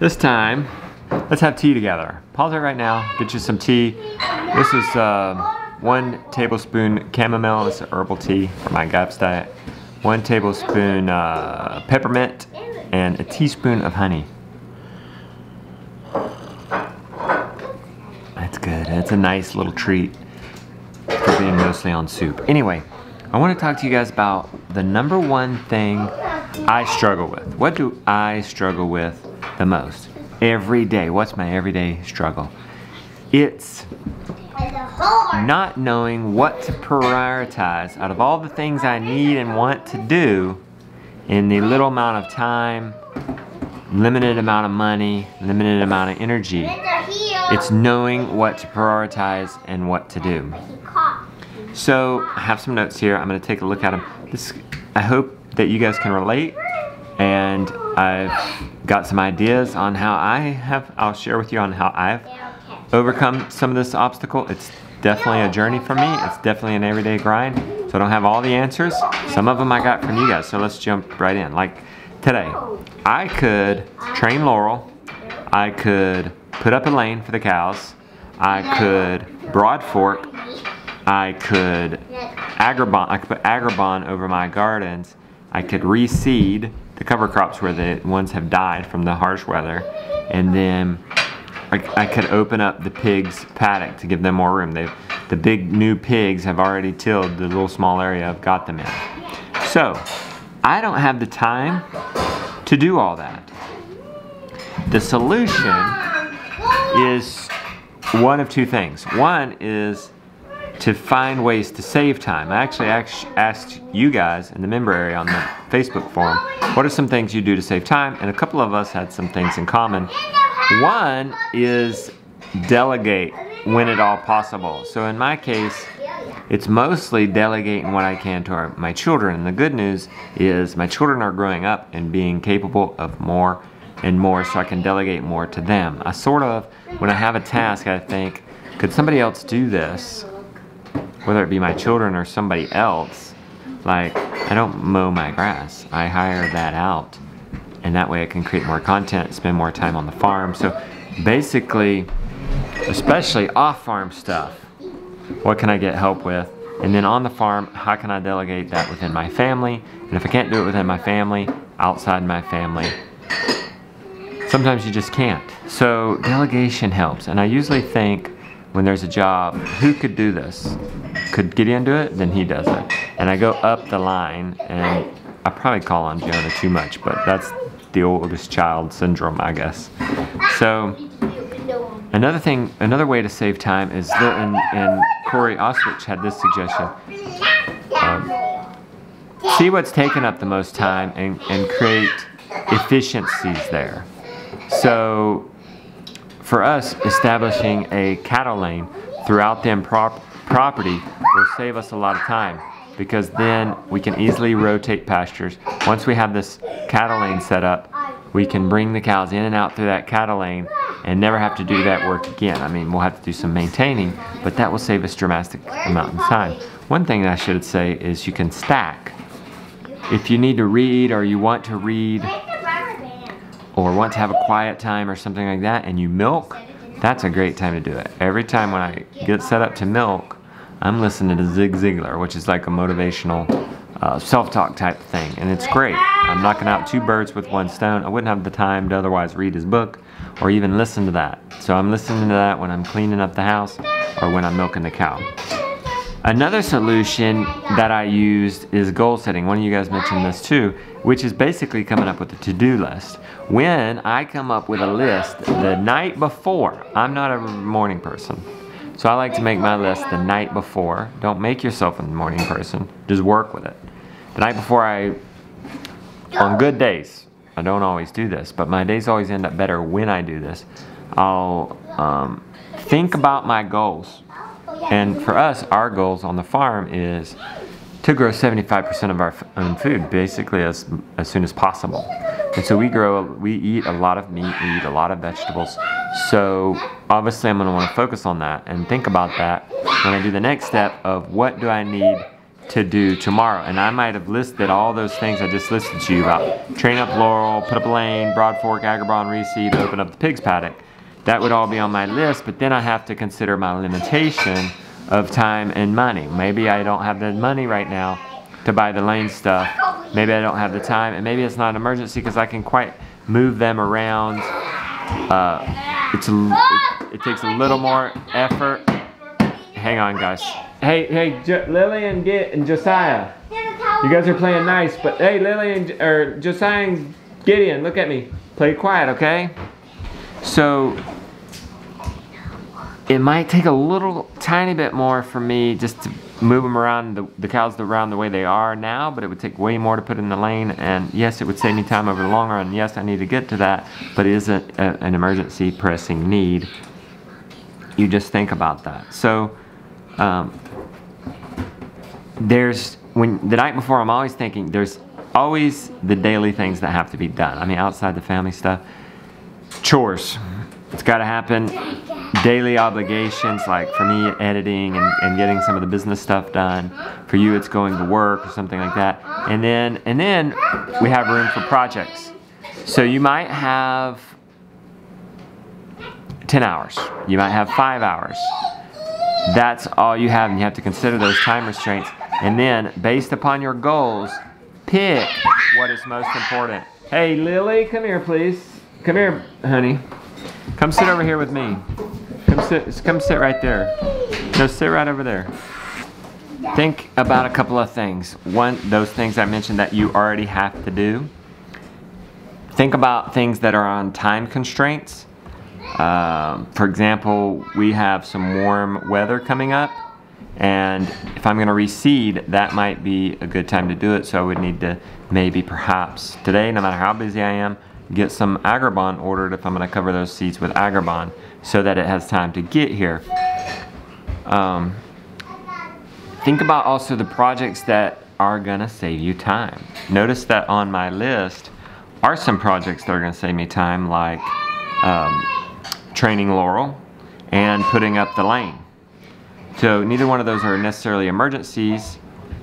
This time, let's have tea together. Pause it right now, get you some tea. This is 1 tablespoon chamomile, it's herbal tea for my GAPS diet. 1 tablespoon peppermint, and a teaspoon of honey. That's good, it's a nice little treat for being mostly on soup. Anyway, I want to talk to you guys about the #1 thing I struggle with. What do I struggle with the most? Every day. What's my everyday struggle? It's not knowing what to prioritize out of all the things I need and want to do in the little amount of time, limited amount of money, limited amount of energy. It's knowing what to prioritize and what to do. So I have some notes here. I'm going to take a look at them. I hope that you guys can relate, and I've got some ideas on how I'll share with you on how I've overcome some of this obstacle. It's definitely a journey for me. It's definitely an everyday grind. So I don't have all the answers. Some of them I got from you guys. So let's jump right in. Like today, I could train Laurel. I could put up a lane for the cows. I could broad fork. I could put Agribon over my gardens. I could reseed the cover crops where the ones have died from the harsh weather, and then I could open up the pigs' paddock to give them more room. The big new pigs have already tilled the little small area I've got them in. So I don't have the time to do all that. The solution is one of two things. One is to find ways to save time. I actually asked you guys in the member area on the Facebook forum, what are some things you do to save time? And a couple of us had some things in common. One is delegate when at all possible. So in my case, it's mostly delegating what I can to my children. And the good news is my children are growing up and being capable of more and more, so I can delegate more to them. I sort of, when I have a task, I think, could somebody else do this? Whether it be my children or somebody else. Like, I don't mow my grass. I hire that out. And that way I can create more content, spend more time on the farm. So basically, especially off-farm stuff, what can I get help with? And then on the farm, how can I delegate that within my family? And if I can't do it within my family, outside my family, sometimes you just can't. So delegation helps. And I usually think, when there's a job, who could do this? Could Gideon do it? Then he does it. And I go up the line, and I probably call on Jonah too much, but that's the oldest child syndrome, I guess. So another way to save time is, and Corey Oswich had this suggestion. See what's taking up the most time and create efficiencies there. So for us, establishing a cattle lane throughout them property will save us a lot of time, because then we can easily rotate pastures. Once we have this cattle lane set up, we can bring the cows in and out through that cattle lane and never have to do that work again. I mean, we'll have to do some maintaining, but that will save us dramatic amount of time. One thing I should say is you can stack. If you need to read, or you want to read, or want to have a quiet time or something like that, and you milk, that's a great time to do it. Every time when I get set up to milk, I'm listening to Zig Ziglar, which is like a motivational self-talk type thing, and it's great. I'm knocking out 2 birds with 1 stone. I wouldn't have the time to otherwise read his book or even listen to that. So I'm listening to that when I'm cleaning up the house or when I'm milking the cow. Another solution that I used is goal setting. One of you guys mentioned this too, which is basically coming up with a to-do list. When I come up with a list the night before, I'm not a morning person, so I like to make my list the night before. Don't make yourself a morning person, just work with it. The night before, on good days, I don't always do this, but my days always end up better when I do this. I'll think about my goals. And for us, our goals on the farm is to grow 75% of our own food, basically as soon as possible. And so we eat a lot of meat, we eat a lot of vegetables. So obviously I'm going to want to focus on that and think about that when I do the next step of what do I need to do tomorrow. And I might have listed all those things I just listed to you about. Train up Laurel, put up a lane, Broad Fork, Agrabah, reseed, open up the pig's paddock. That would all be on my list, but then I have to consider my limitation of time and money. Maybe I don't have the money right now to buy the lane stuff. Maybe I don't have the time, and maybe it's not an emergency because I can quite move them around. It takes a little more effort. Hang on, guys. Hey, Lily and Josiah. You guys are playing nice, but hey, Lily and Josiah and Gideon, look at me. Play quiet, okay? So it might take a little tiny bit more for me just to move them around, the cows around the way they are now, but it would take way more to put in the lane, and yes, it would save me time over the long run. Yes, I need to get to that, but it is an emergency pressing need. You just think about that. So the night before, I'm always thinking there's always the daily things that have to be done. I mean, outside the family stuff, chores, it's got to happen. Daily obligations, like for me, editing and getting some of the business stuff done. For you, it's going to work or something like that. And then we have room for projects. So you might have 10 hours. You might have 5 hours. That's all you have, and you have to consider those time restraints. And then, based upon your goals, pick what is most important. Hey, Lily, come here, please. Come here, honey. Come sit over here with me. Come sit right there. No, sit right over there. Think about a couple of things. One, those things I mentioned that you already have to do. Think about things that are on time constraints. For example, we have some warm weather coming up, and if I'm going to reseed, that might be a good time to do it. So I would need to maybe perhaps today, no matter how busy I am, get some Agrabah ordered if I'm going to cover those seeds with Agrabah so that it has time to get here. Think about also the projects that are going to save you time. Notice that on my list are some projects that are going to save me time, like training Laurel and putting up the lane. So neither one of those are necessarily emergencies,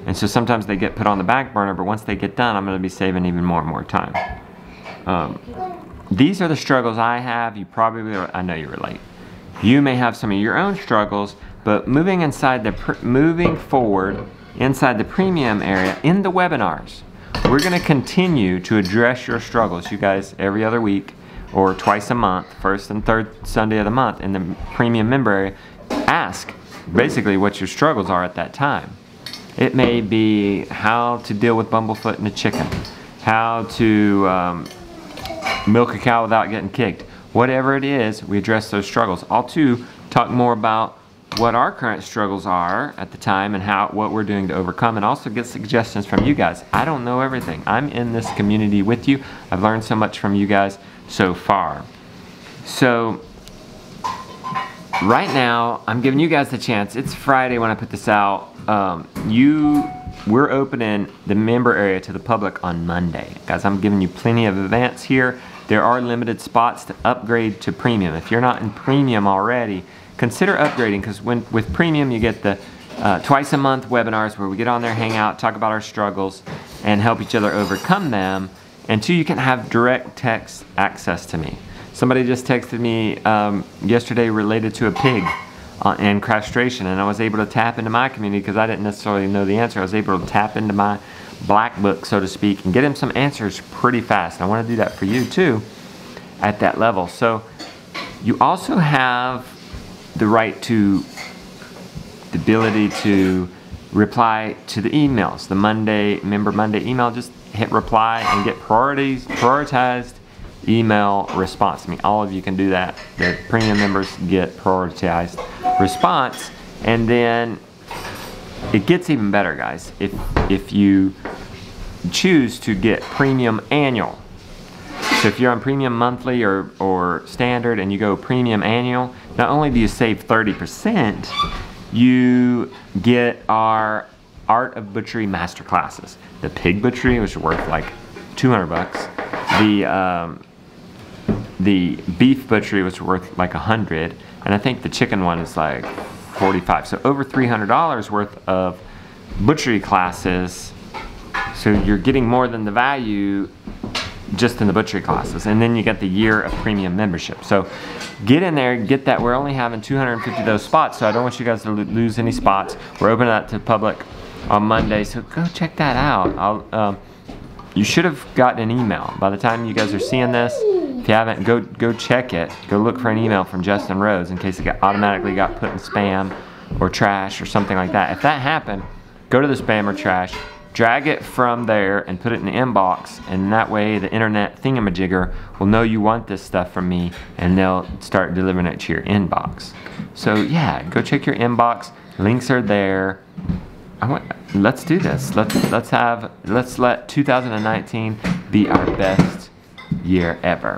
and so sometimes they get put on the back burner, but once they get done, I'm going to be saving even more and more time. These are the struggles I have. You probably, I know you relate. You may have some of your own struggles, but moving forward inside the premium area in the webinars, we're going to continue to address your struggles. You guys, every other week or twice a month, first and third Sunday of the month in the premium member area, ask basically what your struggles are at that time. It may be how to deal with bumblefoot in a chicken, how to milk a cow without getting kicked. Whatever it is, we address those struggles. I'll too talk more about what our current struggles are at the time and what we're doing to overcome, and also get suggestions from you guys. I don't know everything. I'm in this community with you. I've learned so much from you guys so far. So right now, I'm giving you guys the chance. It's Friday when I put this out. We're opening the member area to the public on Monday. Guys, I'm giving you plenty of advance here. There are limited spots to upgrade to premium. If you're not in premium already, consider upgrading, because with premium you get the twice a month webinars where we get on there, hang out, talk about our struggles, and help each other overcome them. And two, you can have direct text access to me. Somebody just texted me yesterday related to a pig and castration, and I was able to tap into my community because I didn't necessarily know the answer. I was able to tap into my black book, so to speak, and get him some answers pretty fast. And I want to do that for you too at that level. So you also have the right to the ability to reply to the emails. The Member Monday email, just hit reply and get prioritized email response. I mean, all of you can do that. The premium members get prioritized response, and then it gets even better, guys, if you choose to get premium annual. So if you're on premium monthly or standard and you go premium annual, not only do you save 30%, you get our Art of Butchery masterclasses. The pig butchery, which is worth like 200 bucks. The beef butchery was worth like 100, and I think the chicken one is like 45. So over $300 worth of butchery classes, so you're getting more than the value just in the butchery classes. And then you get the year of premium membership. So get in there, get that. We're only having 250 of those spots, so I don't want you guys to lose any spots. We're opening that to the public on Monday, so go check that out. You should have gotten an email by the time you guys are seeing this. If you haven't, go check it. Go look for an email from Justin Rhodes in case it automatically got put in spam or trash or something like that. If that happened, go to the spam or trash, drag it from there and put it in the inbox, and that way the internet thingamajigger will know you want this stuff from me, and they'll start delivering it to your inbox. So yeah, go check your inbox. Links are there. Let's do this. Let's let 2019 be our best year ever.